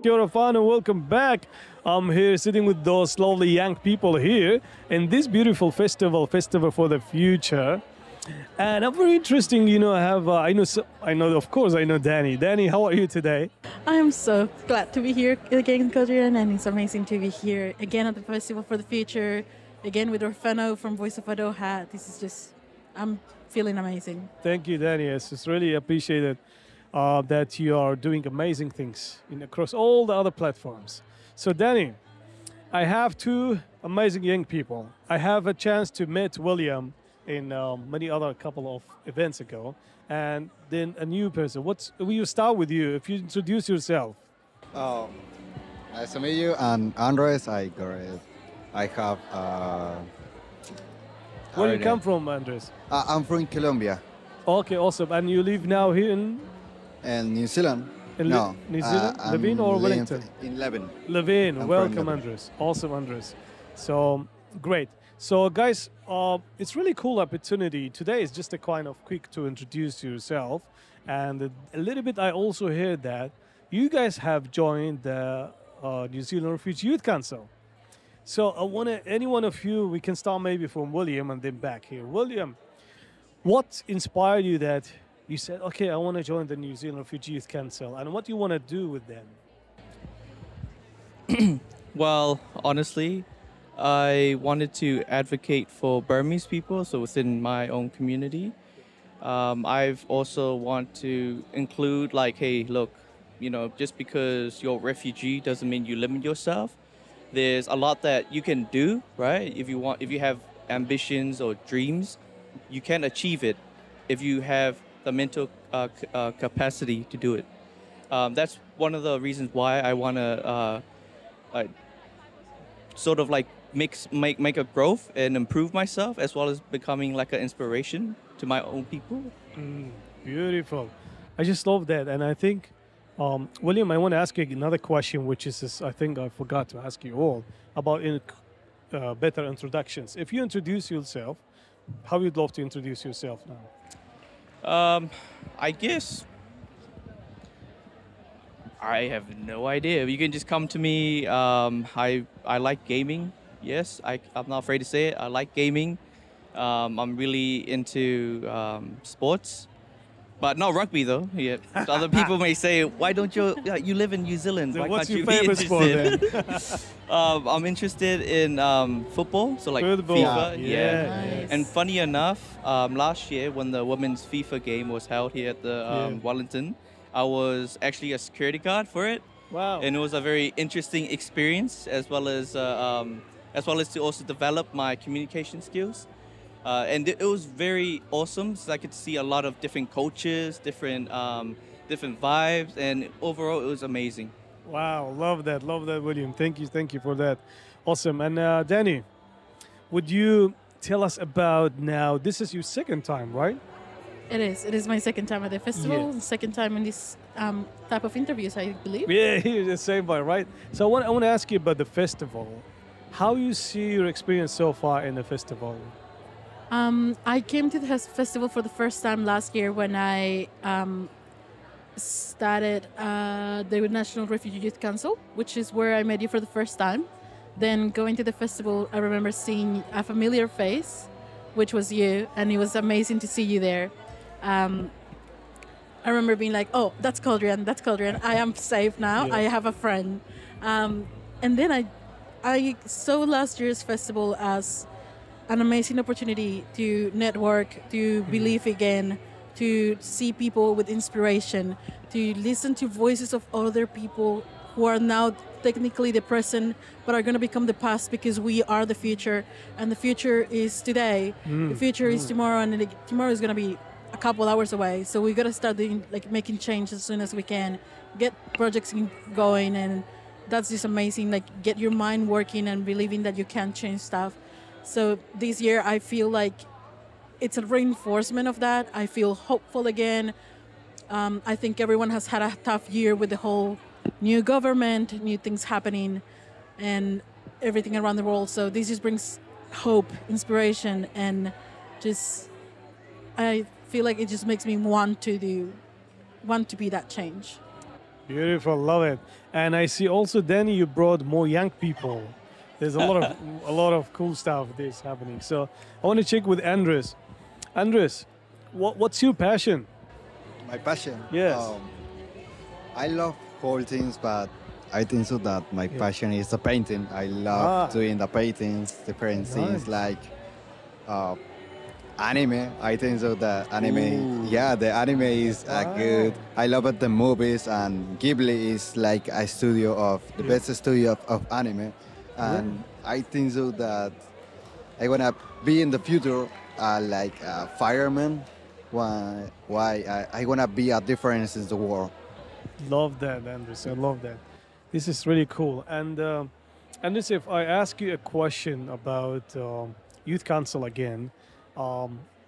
Kia ora whānau, welcome back. I'm here sitting with those lovely young people here in this beautiful festival, Festival for the Future. And I'm very interesting, I have, of course, I know Danny. Danny, how are you today? I am so glad to be here again, Kodrian, and it's amazing to be here again at the Festival for the Future, again with Orfano from voiceofaroha. This is just, I'm feeling amazing. Thank you, Danny. It's just really appreciated that you are doing amazing things across all the other platforms. So, Danny, I have two amazing young people. I have a chance to meet William in many other couple of events ago, and then a new person. We'll start with you. If you introduce yourself. Oh, nice to meet you. And Andres, I have. Where do you come from, Andres? I'm from Colombia. Okay, awesome. And you live now here in New Zealand. No, New Zealand, Levin or Wellington? In Levin. Levin. Welcome, Andres. Awesome, Andres. So great. So, guys, it's really cool opportunity. Today is just a kind of quick to introduce yourself. And a little bit, I also heard that you guys have joined the New Zealand Refugee Youth Council. So I want any one of you, we can start maybe from William and then back here. William, what inspired you that you said, okay, I want to join the New Zealand Refugee Youth Council, and what do you want to do with them? Well, honestly, I wanted to advocate for Burmese people, so within my own community. I've also want to include like, hey, look, just because you're a refugee doesn't mean you limit yourself. There's a lot that you can do, right? If you have ambitions or dreams, you can achieve it if you have the mental capacity to do it. That's one of the reasons why I want to sort of like make a growth and improve myself, as well as becoming like an inspiration to my own people. Beautiful. I just love that. And I think, William, I want to ask you another question, which is this, I think I forgot to ask you all about better introductions. If you introduce yourself, how would you love to introduce yourself now? I guess I have no idea. You can just come to me. I like gaming. Yes, I'm not afraid to say it. I like gaming. I'm really into sports, but not rugby though. Yeah. Other people may say, "Why don't you live in New Zealand? Why what's can't your you be favorite interested?" sport then? I'm interested in football, so like Football. FIFA. Yeah. Nice. And funny enough, last year when the women's FIFA game was held here at the Wellington, I was actually a security guard for it. Wow. And it was a very interesting experience, as well as to also develop my communication skills. And it was very awesome, so I could see a lot of different cultures, different vibes, and overall it was amazing. Wow, love that, William. Thank you for that. Awesome. And Danny, would you tell us about now, this is your second time, right? It is my second time at the festival, Yes. second time in this type of interviews, I believe. Yeah, you're the same one, right? So I want to ask you about the festival. How you see your experience so far in the festival? I came to the festival for the first time last year when I started the National Refugee Youth Council, which is where I met you for the first time. Then going to the festival, I remember seeing a familiar face, which was you, and it was amazing to see you there. I remember being like, oh, that's Caldrian. I am safe now. Yeah. I have a friend. And then I saw last year's festival as an amazing opportunity to network, to believe again, to see people with inspiration, to listen to voices of other people who are now technically the present, but are going to become the past, because we are the future, and the future is today. The future is tomorrow, and tomorrow is going to be a couple hours away. So we got to start doing, making change as soon as we can, get projects going, and that's just amazing. Get your mind working and believing that you can change stuff. So this year, I feel like it's a reinforcement of that. I feel hopeful again. I think everyone has had a tough year with the whole new government, new things happening, and everything around the world. So this just brings hope, inspiration, and just I feel like it just makes me want to be that change. Beautiful, love it. And I see also, Danny, you brought more young people. There's a lot of cool stuff this happening. So I want to check with Andres. Andres, what's your passion? My passion. Yes. I love whole things, but I think so that my passion is the painting. I love doing the paintings, different things like anime. I think so that anime, the anime is good. I love it, the movies, and Ghibli is like a studio of the best studio of anime. And I think so that I wanna be in the future like a fireman. Why I wanna be a difference in the world. Love that, Andres. I love that. This is really cool. And Andres, if I ask you a question about Youth Council again,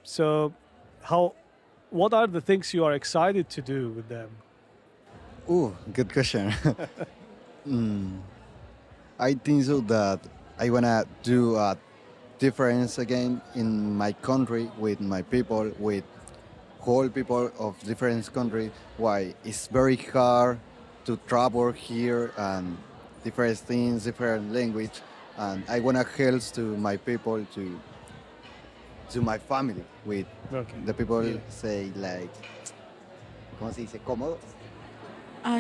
so what are the things you are excited to do with them? Ooh, good question. I think so that I wanna do a difference again in my country with my people, with whole people of different countries. Why it's very hard to travel here and different things, different language, and I wanna help to my people to my family with the people say like, ¿cómo se dice? Cómodos.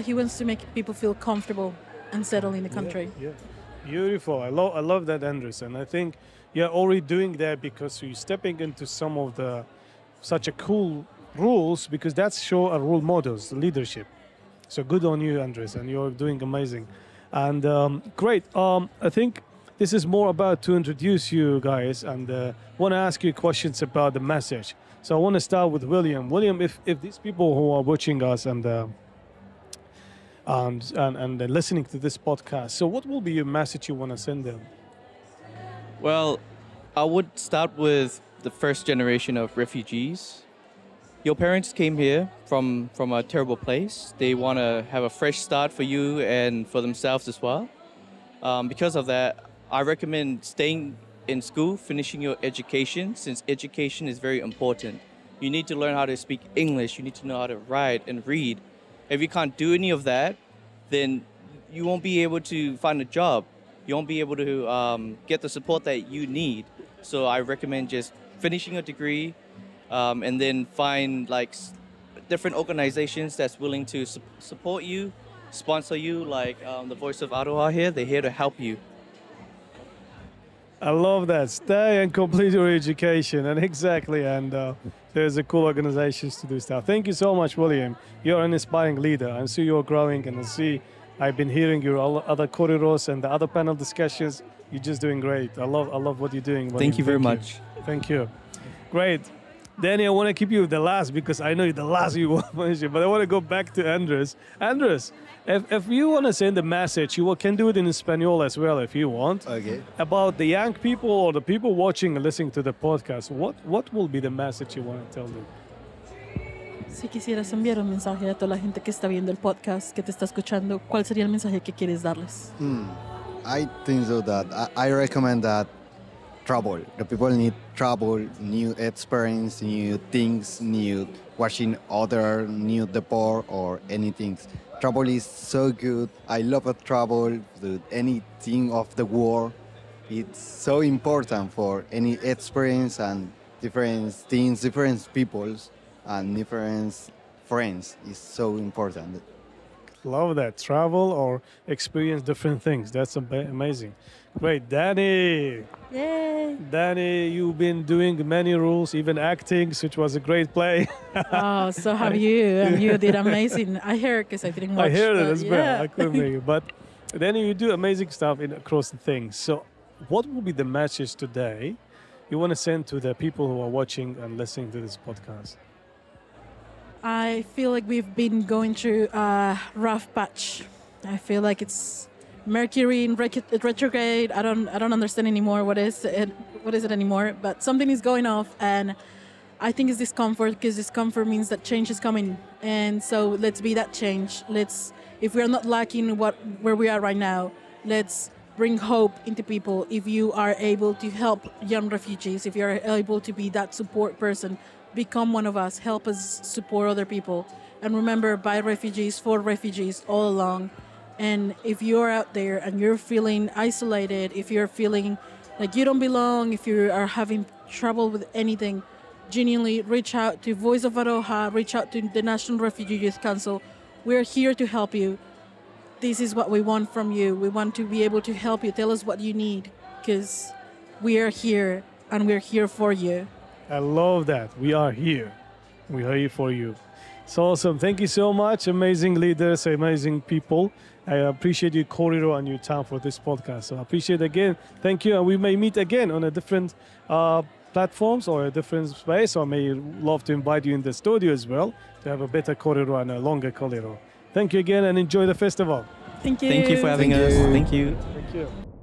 He wants to make people feel comfortable and settle in the country. Yeah. Beautiful. I love that, Andres. And I think you're already doing that because you're stepping into some of the such a cool rules, because that's show a role models, the leadership. So good on you, Andres, and you're doing amazing. And great. I think this is more about to introduce you guys, and want to ask you questions about the message. So I want to start with William. William, if these people who are watching us and listening to this podcast, so what will be your message you want to send them? Well, I would start with the first generation of refugees. Your parents came here from a terrible place. They want to have a fresh start for you and for themselves as well. Because of that, I recommend staying in school, finishing your education, since education is very important. You need to learn how to speak English. You need to know how to write and read. If you can't do any of that, then you won't be able to find a job. You won't be able to get the support that you need. So I recommend just finishing your degree, and then find like different organizations that's willing to support you, sponsor you, like the voiceofaroha here. They're here to help you. I love that. Stay and complete your education, and exactly. And there's a cool organizations to do stuff. Thank you so much, William. You're an inspiring leader. I see you're growing, and I've been hearing your other corridors and the other panel discussions. You're just doing great. I love what you're doing, William. Thank you very much. Thank you. Great. Danny, I want to keep you the last because I know you're the last you want to mention, but I want to go back to Andres. Andres, if you want to send a message, you can do it in Espanol as well if you want. Okay. About the young people or the people watching and listening to the podcast, what will be the message you want to tell them? Si quisieras enviar un mensaje a toda la gente que está viendo el podcast, que te está escuchando, ¿cuál sería el mensaje que quieres darles? I think so that I recommend that travel. The people need travel, new experience, new things, new watching other, new deport or anything. Travel is so good. I love travel to anything of the world. It's so important for any experience and different things, different peoples and different friends. It's so important. Love that. Travel or experience different things. That's amazing. Great. Danny. Yay! Danny, you've been doing many roles, even acting, which was a great play. Oh, so have you. And you did amazing. I heard because I didn't watch. I heard it as well. I couldn't make it. But Danny, you do amazing stuff across the things. So what will be the message today you want to send to the people who are watching and listening to this podcast? I feel like we've been going through a rough patch. I feel like it's Mercury in retrograde. I don't understand anymore what is it anymore. But something is going off, and I think it's discomfort, because discomfort means that change is coming. And so let's be that change. If we are not lacking where we are right now, let's bring hope into people. If you are able to help young refugees, if you are able to be that support person, become one of us. Help us support other people. And remember, by refugees, for refugees all along. And if you're out there and you're feeling isolated, if you're feeling like you don't belong, if you are having trouble with anything, genuinely reach out to Voice of Aroha, reach out to the National Refugee Youth Council. We're here to help you. This is what we want from you. We want to be able to help you. Tell us what you need, because we are here and we're here for you. I love that. We are here. We are here for you. It's awesome. Thank you so much. Amazing leaders, amazing people. I appreciate your corridor and your time for this podcast. So I appreciate it again. Thank you. And we may meet again on a different platforms or a different space, or may love to invite you in the studio as well to have a better corridor and a longer corridor. Thank you again and enjoy the festival. Thank you. Thank you for having us. Thank you. Thank you.